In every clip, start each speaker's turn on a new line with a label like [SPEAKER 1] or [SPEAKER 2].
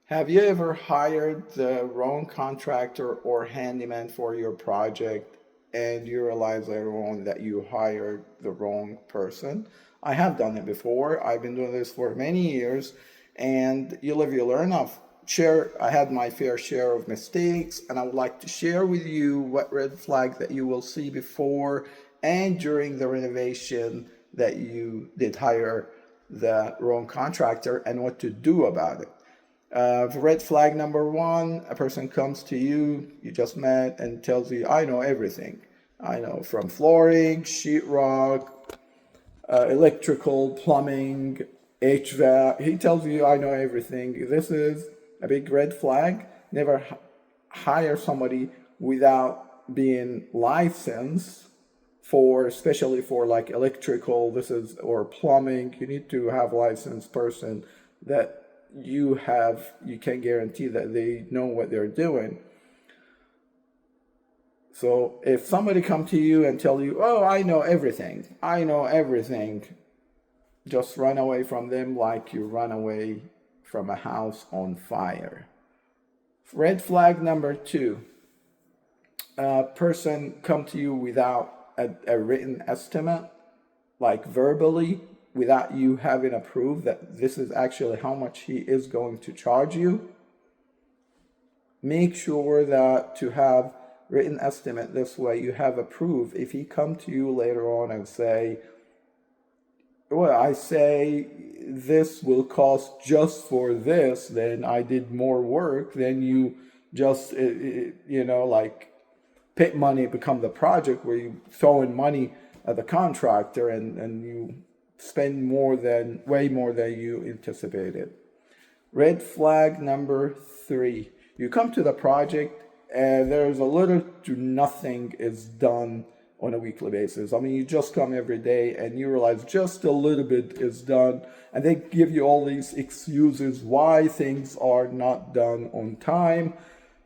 [SPEAKER 1] Have you ever hired the wrong contractor or handyman for your project and you realize later on that you hired the wrong person? I have done it before. I've been doing this for many years, and you live, you learn. I had my fair share of mistakes, and I would like to share with you what red flag that you will see before and during the renovation that you did hire the wrong contractor and what to do about it. Red flag number one, a person comes to you, you just met, and tells you, I know everything. I know from flooring, sheetrock, electrical, plumbing, HVAC. He tells you, I know everything. This is a big red flag. Never hire somebody without being licensed for, especially for like electrical, or plumbing. You need to have a licensed person that you can guarantee that they know what they're doing. So if somebody come to you and tell you, oh, I know everything, just run away from them like you run away from a house on fire. Red flag number two, a person come to you without a written estimate, like verbally, without you having a proof that this is actually how much he is going to charge you. Make sure that to have written estimate, this way you have a proof. If he come to you later on and say, well, I say this will cost just for this, then I did more work, then you just like pit money become the project where you throw in money at the contractor and you spend way more than you anticipated. Red flag number three, you come to the project and there's a little to nothing is done on a weekly basis. I mean, you just come every day and you realize just a little bit is done, and they give you all these excuses why things are not done on time.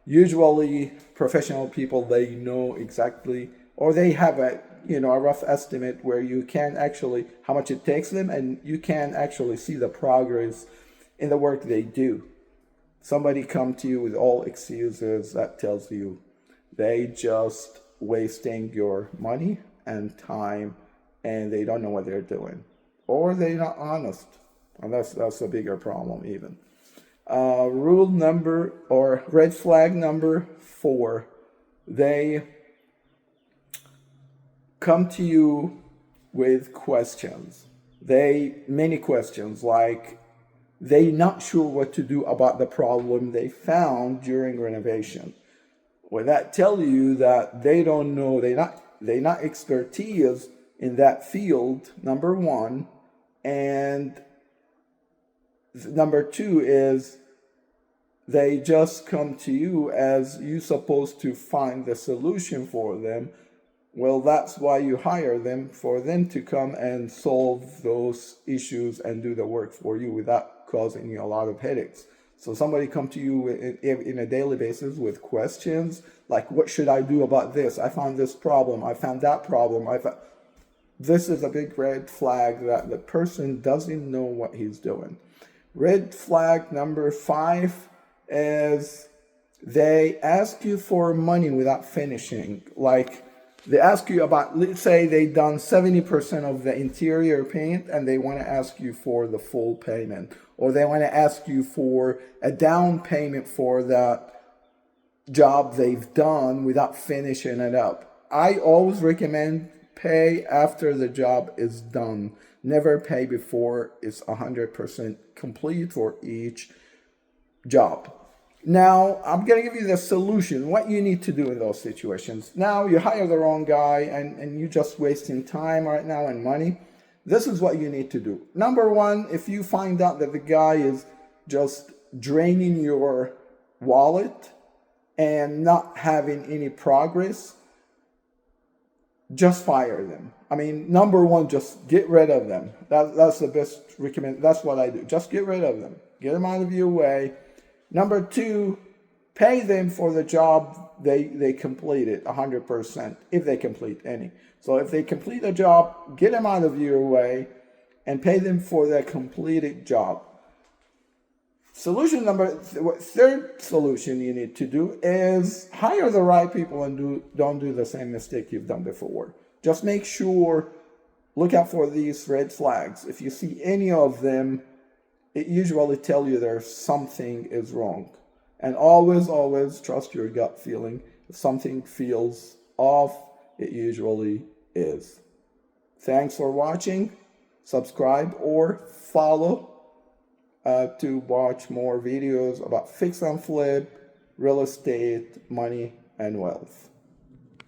[SPEAKER 1] Usually professional people, they know exactly, or they have a rough estimate where you can actually how much it takes them, and you can actually see the progress in the work they do. Somebody come to you with all excuses, that tells you they just wasting your money and time, and they don't know what they're doing, or they're not honest, and that's a bigger problem even. Red flag number four, they come to you with questions. Many questions, like they not sure what to do about the problem they found during renovation. Well, that tell you that they don't know, they not expertise in that field, number one. And number two is they just come to you as you supposed to find the solution for them. Well, that's why you hire them, for them to come and solve those issues and do the work for you without causing you a lot of headaches. So somebody come to you in a daily basis with questions like, what should I do about this? I found this problem. I found that problem. This is a big red flag that the person doesn't know what he's doing. Red flag number five is they ask you for money without finishing. Like, they ask you about, let's say they done 70% of the interior paint and they want to ask you for the full payment, or they want to ask you for a down payment for that job they've done without finishing it up. I always recommend pay after the job is done. Never pay before it's 100% complete for each job. Now, I'm going to give you the solution, what you need to do in those situations. Now, you hire the wrong guy and you're just wasting time right now and money. This is what you need to do. Number one, if you find out that the guy is just draining your wallet and not having any progress, just fire them. I mean, number one, just get rid of them. That's the best recommend. That's what I do. Just get rid of them. Get them out of your way. Number two, pay them for the job they completed 100%, if they complete any. So if they complete a job, get them out of your way and pay them for their completed job. Third solution you need to do is hire the right people and don't do the same mistake you've done before. Just make sure, look out for these red flags. If you see any of them, it usually tells you there's something is wrong. And always trust your gut feeling. If something feels off, it usually is. Thanks for watching. Subscribe or follow to watch more videos about fix and flip, real estate, money, and wealth.